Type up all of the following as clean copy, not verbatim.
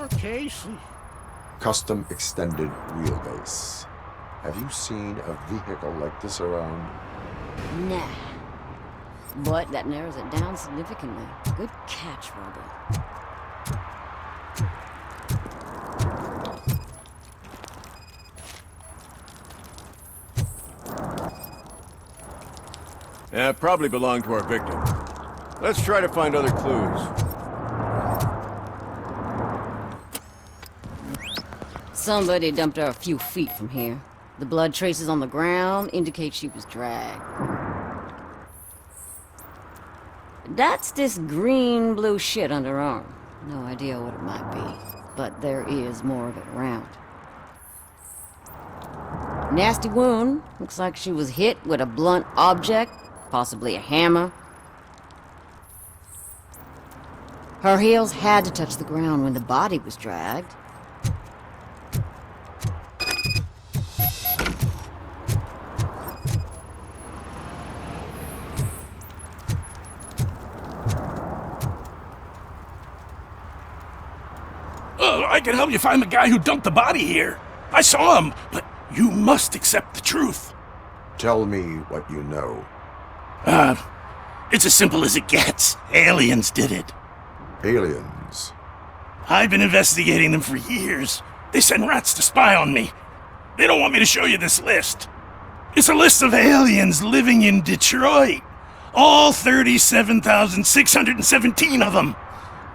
Poor Casey. Custom extended wheelbase. Have you seen a vehicle like this around? Nah. But that narrows it down significantly. Good catch, Robo. Yeah, probably belonged to our victim. Let's try to find other clues. Somebody dumped her a few feet from here. The blood traces on the ground indicate she was dragged. That's this green-blue shit under her arm. No idea what it might be, but there is more of it around. Nasty wound. Looks like she was hit with a blunt object, possibly a hammer. Her heels had to touch the ground when the body was dragged. I can help you find the guy who dumped the body here. I saw him, but you must accept the truth. Tell me what you know. It's as simple as it gets. Aliens did it. Aliens? I've been investigating them for years. They send rats to spy on me. They don't want me to show you this list. It's a list of aliens living in Detroit. All 37,617 of them.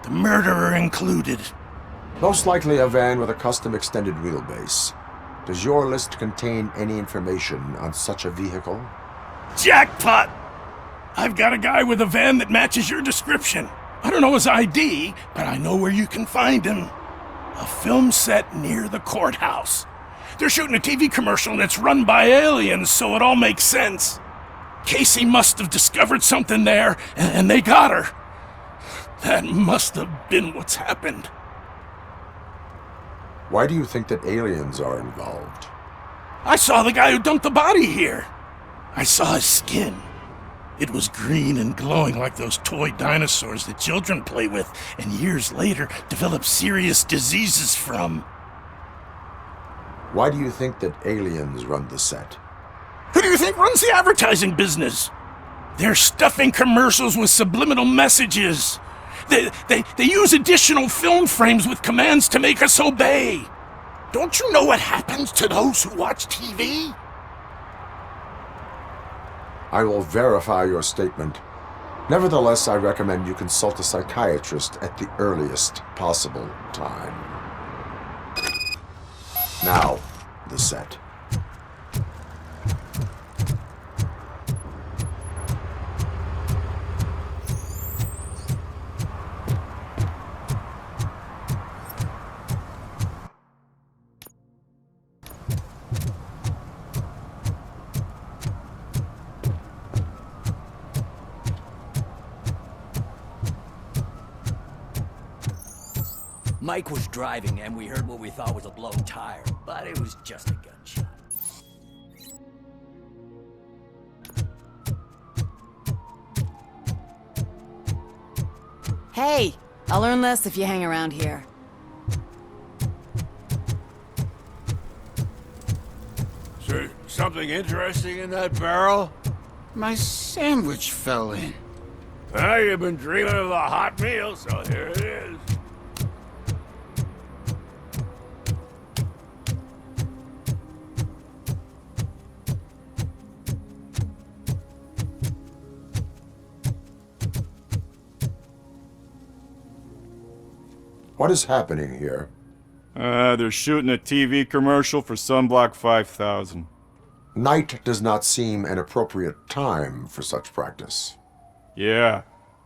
The murderer included. Most likely a van with a custom extended wheelbase. Does your list contain any information on such a vehicle? Jackpot! I've got a guy with a van that matches your description. I don't know his ID, but I know where you can find him. A film set near the courthouse. They're shooting a TV commercial and it's run by aliens, so it all makes sense. Casey must have discovered something there, and they got her. That must have been what's happened. Why do you think that aliens are involved? I saw the guy who dumped the body here. I saw his skin. It was green and glowing like those toy dinosaurs that children play with and years later develop serious diseases from. Why do you think that aliens run the set? Who do you think runs the advertising business? They're stuffing commercials with subliminal messages. They use additional film frames with commands to make us obey. Don't you know what happens to those who watch TV? I will verify your statement. Nevertheless, I recommend you consult a psychiatrist at the earliest possible time. Now, the set. Mike was driving, and we heard what we thought was a blown tire, but it was just a gunshot. Hey, I'll learn less if you hang around here. So, something interesting in that barrel? My sandwich fell in. Well, you've been dreaming of a hot meal, so here it is. What is happening here? They're shooting a TV commercial for Sunblock 5000. Night does not seem an appropriate time for such practice. Yeah,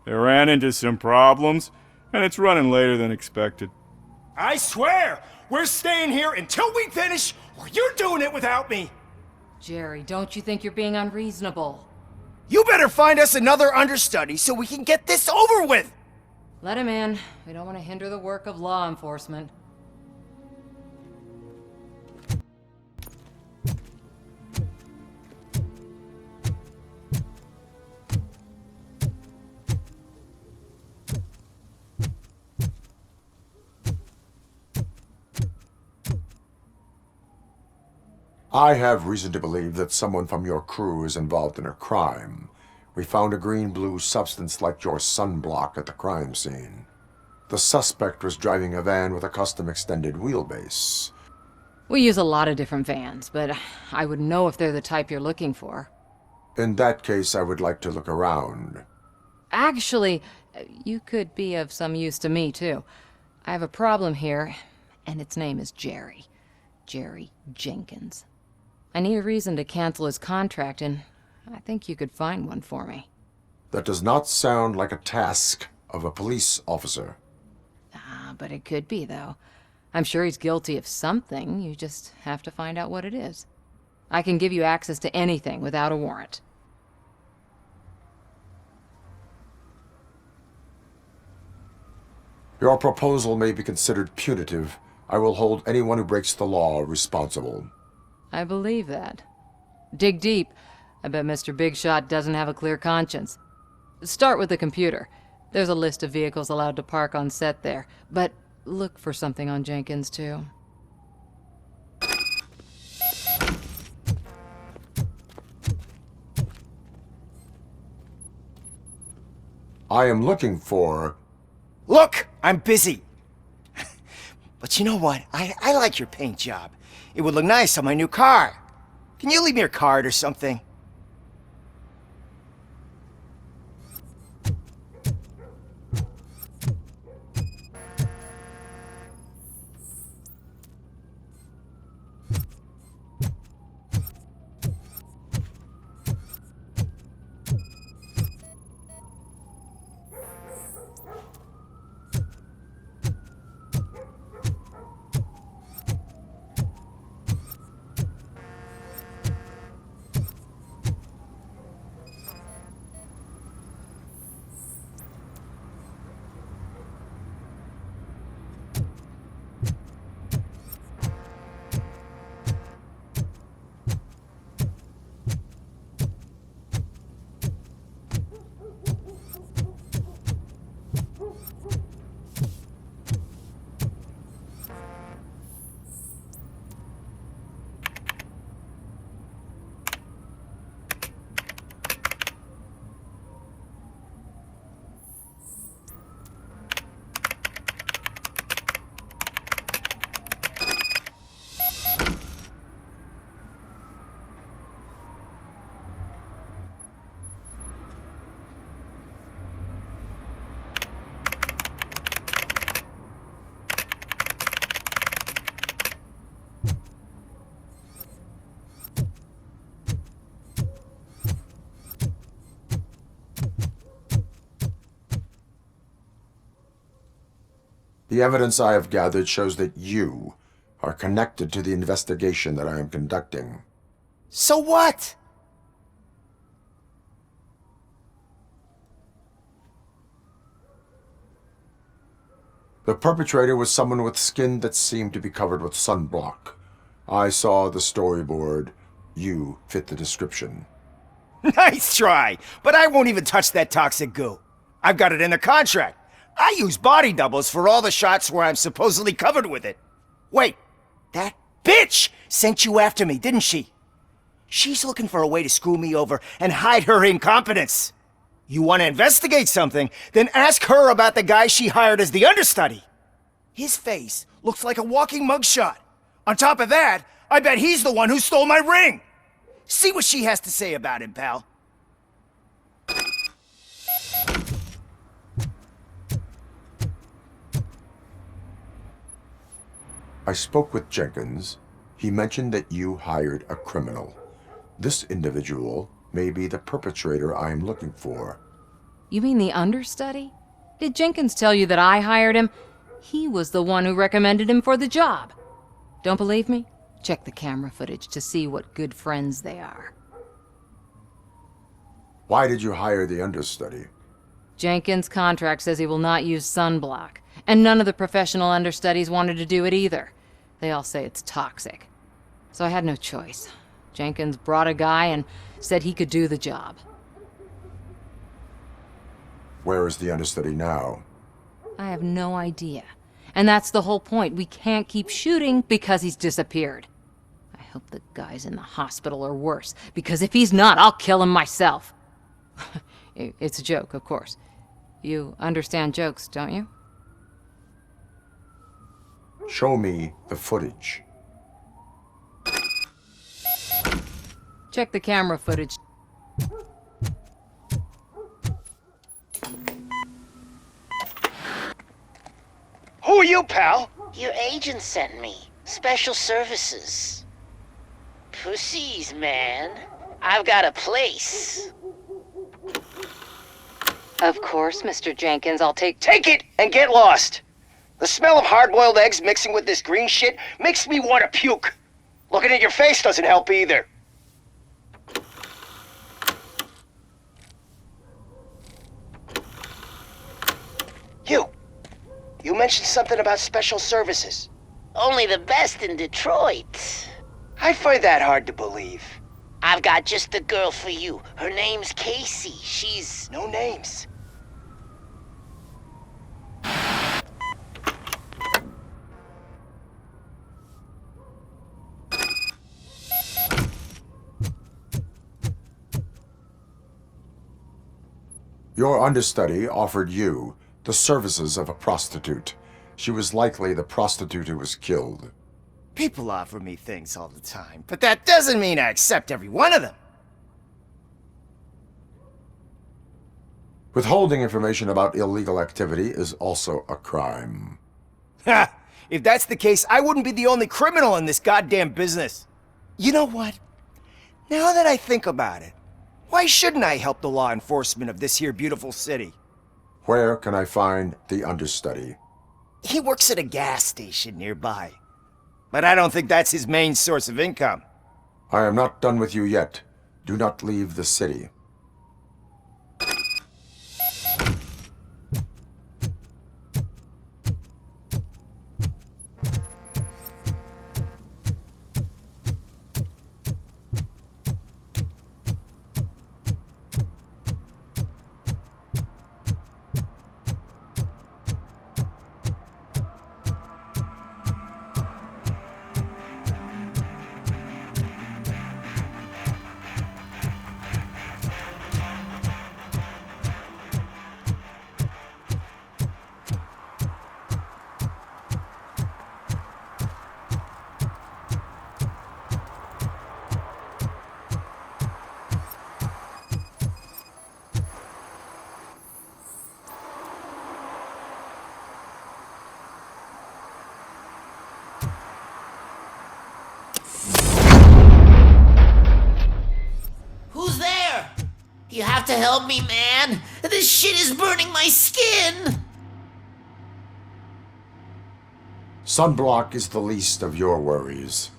they ran into some problems, and it's running later than expected. I swear, we're staying here until we finish, or you're doing it without me. Jerry, don't you think you're being unreasonable? You better find us another understudy so we can get this over with. Let him in. We don't want to hinder the work of law enforcement. I have reason to believe that someone from your crew is involved in a crime. We found a green-blue substance like your sunblock at the crime scene. The suspect was driving a van with a custom extended wheelbase. We use a lot of different vans, but I wouldn't know if they're the type you're looking for. In that case, I would like to look around. Actually, you could be of some use to me, too. I have a problem here, and its name is Jerry. Jerry Jenkins. I need a reason to cancel his contract, and I think you could find one for me. That does not sound like a task of a police officer. But it could be, though. I'm sure he's guilty of something. You just have to find out what it is. I can give you access to anything without a warrant. Your proposal may be considered punitive. I will hold anyone who breaks the law responsible. I believe that. Dig deep. I bet Mr. Big Shot doesn't have a clear conscience. Start with the computer. There's a list of vehicles allowed to park on set there, but look for something on Jenkins, too. I am looking for... Look, I'm busy. But you know what? I like your paint job. It would look nice on my new car. Can you leave me your card or something? The evidence I have gathered shows that you are connected to the investigation that I am conducting. So what? The perpetrator was someone with skin that seemed to be covered with sunblock. I saw the storyboard. You fit the description. Nice try, but I won't even touch that toxic goo. I've got it in the contract. I use body doubles for all the shots where I'm supposedly covered with it. Wait, that bitch sent you after me, didn't she? She's looking for a way to screw me over and hide her incompetence. You want to investigate something, then ask her about the guy she hired as the understudy. His face looks like a walking mugshot. On top of that, I bet he's the one who stole my ring. See what she has to say about him, pal. I spoke with Jenkins. He mentioned that you hired a criminal. This individual may be the perpetrator I am looking for. You mean the understudy? Did Jenkins tell you that I hired him? He was the one who recommended him for the job. Don't believe me? Check the camera footage to see what good friends they are. Why did you hire the understudy? Jenkins' contract says he will not use sunblock, and none of the professional understudies wanted to do it either. They all say it's toxic. So I had no choice. Jenkins brought a guy and said he could do the job. Where is the understudy now? I have no idea. And that's the whole point. We can't keep shooting because he's disappeared. I Hope the guy's in the hospital or worse, because if he's not, I'll kill him myself. It's a joke, of course. You understand jokes, don't you? Show me the footage. Check the camera footage. Who are you, pal? Your agent sent me. Special services. Pussies, man. I've got a place. Of course, Mr. Jenkins, I'll take... Take it and get lost. The smell of hard-boiled eggs mixing with this green shit makes me want to puke. Looking at your face doesn't help either. You mentioned something about special services. Only the best in Detroit. I find that hard to believe. I've got just the girl for you. Her name's Casey. She's... No names. Your understudy offered you the services of a prostitute. She was likely the prostitute who was killed. People offer me things all the time, but that doesn't mean I accept every one of them. Withholding information about illegal activity is also a crime. Ha! If that's the case, I wouldn't be the only criminal in this goddamn business. You know what? Now that I think about it, why shouldn't I help the law enforcement of this here beautiful city? Where can I find the understudy? He works at a gas station nearby. But I don't think that's his main source of income. I am not done with you yet. Do not leave the city. You have to help me, man. This shit is burning my skin. Sunblock is the least of your worries.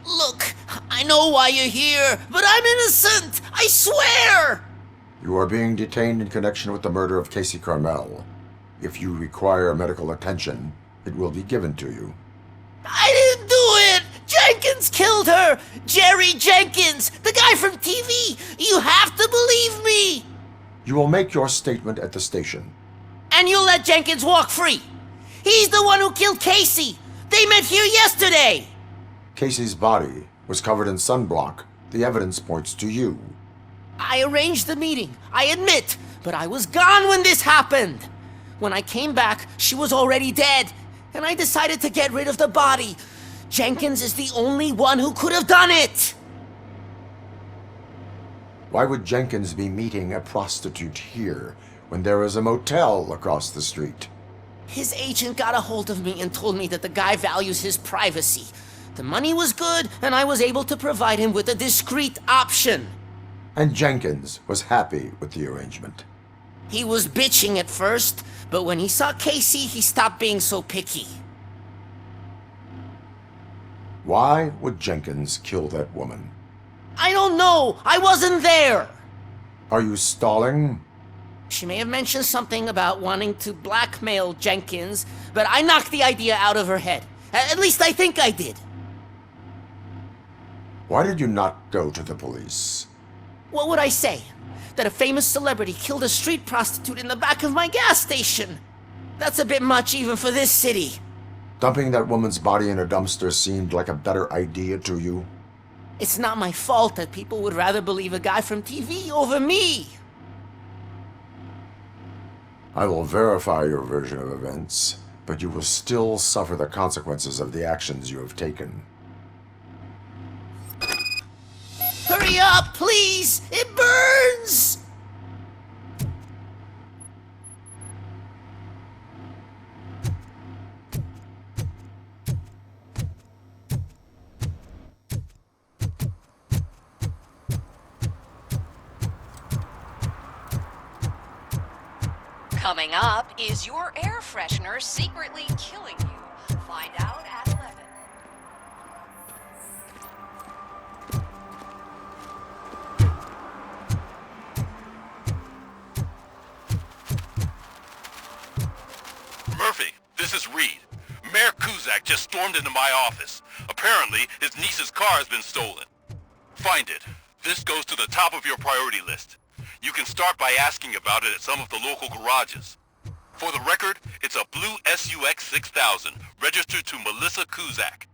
Look, I know why you're here, but I'm innocent. I swear. You are being detained in connection with the murder of Casey Carmel. If you require medical attention, it will be given to you. I didn't do it! Jenkins killed her! Jerry Jenkins! The guy from TV! You have to believe me! You will make your statement at the station. And you'll let Jenkins walk free! He's the one who killed Casey! They met here yesterday! Casey's body was covered in sunblock. The evidence points to you. I arranged the meeting, I admit, but I was gone when this happened! When I came back, she was already dead, and I decided to get rid of the body. Jenkins is the only one who could have done it! Why would Jenkins be meeting a prostitute here when there is a motel across the street? His agent got a hold of me and told me that the guy values his privacy. The money was good, and I was able to provide him with a discreet option. And Jenkins was happy with the arrangement. He was bitching at first, but when he saw Casey, he stopped being so picky. Why would Jenkins kill that woman? I don't know! I wasn't there! Are you stalling? She may have mentioned something about wanting to blackmail Jenkins, but I knocked the idea out of her head. At least I think I did. Why did you not go to the police? What would I say? That a famous celebrity killed a street prostitute in the back of my gas station? That's a bit much even for this city. Dumping that woman's body in a dumpster seemed like a better idea to you? It's not my fault that people would rather believe a guy from TV over me. I will verify your version of events, but you will still suffer the consequences of the actions you have taken. Hurry up, please! It burns! Coming up, is your air freshener secretly killing you? Find out at 11. Murphy, this is Reed. Mayor Kuzak just stormed into my office. Apparently, his niece's car has been stolen. Find it. This goes to the top of your priority list. You can start by asking about it at some of the local garages. For the record, it's a blue SUX 6000, registered to Melissa Kuzak.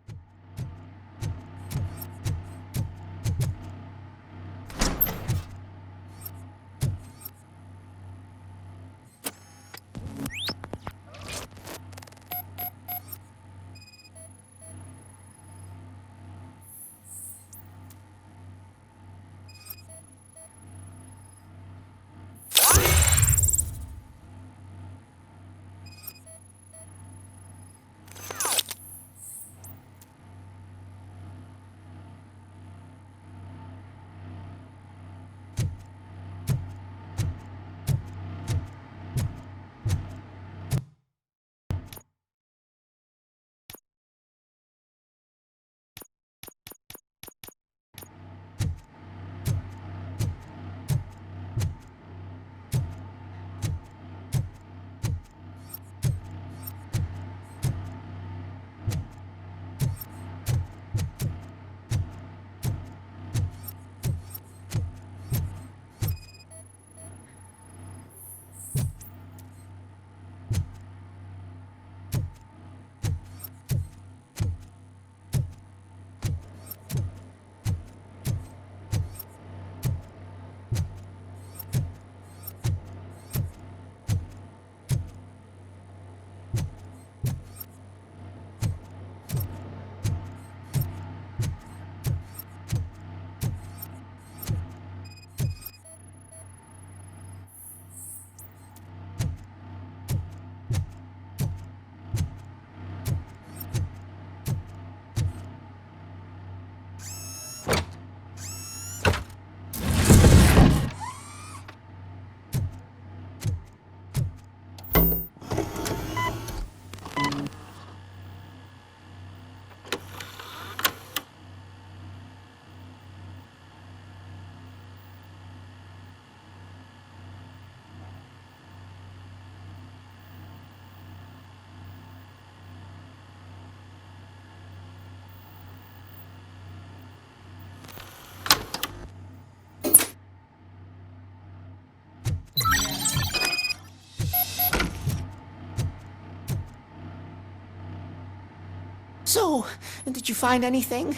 So, did you find anything?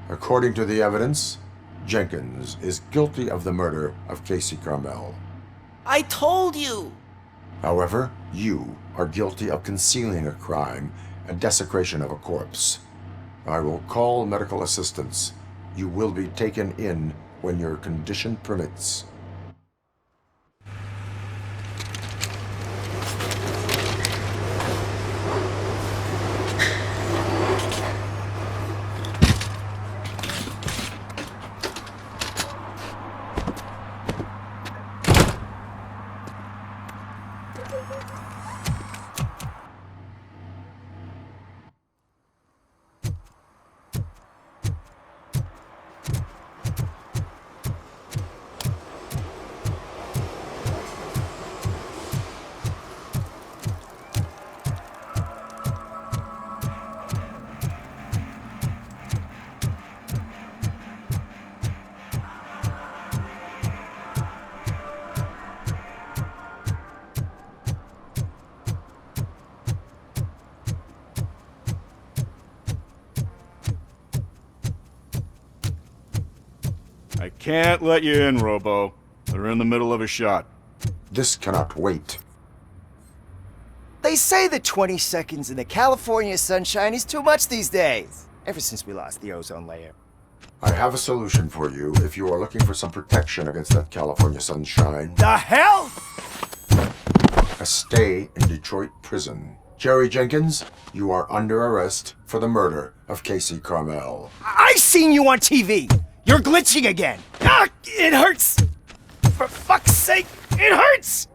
According to the evidence, Jenkins is guilty of the murder of Casey Carmel. I told you! However, you are guilty of concealing a crime and desecration of a corpse. I will call medical assistance. You will be taken in when your condition permits. I can't let you in, Robo. They're in the middle of a shot. This cannot wait. They say that 20 seconds in the California sunshine is too much these days. Ever since we lost the ozone layer. I have a solution for you if you are looking for some protection against that California sunshine. The hell? A stay in Detroit prison. Jerry Jenkins, you are under arrest for the murder of Casey Carmel. I seen you on TV. You're glitching again. Ah, it hurts. For fuck's sake, it hurts.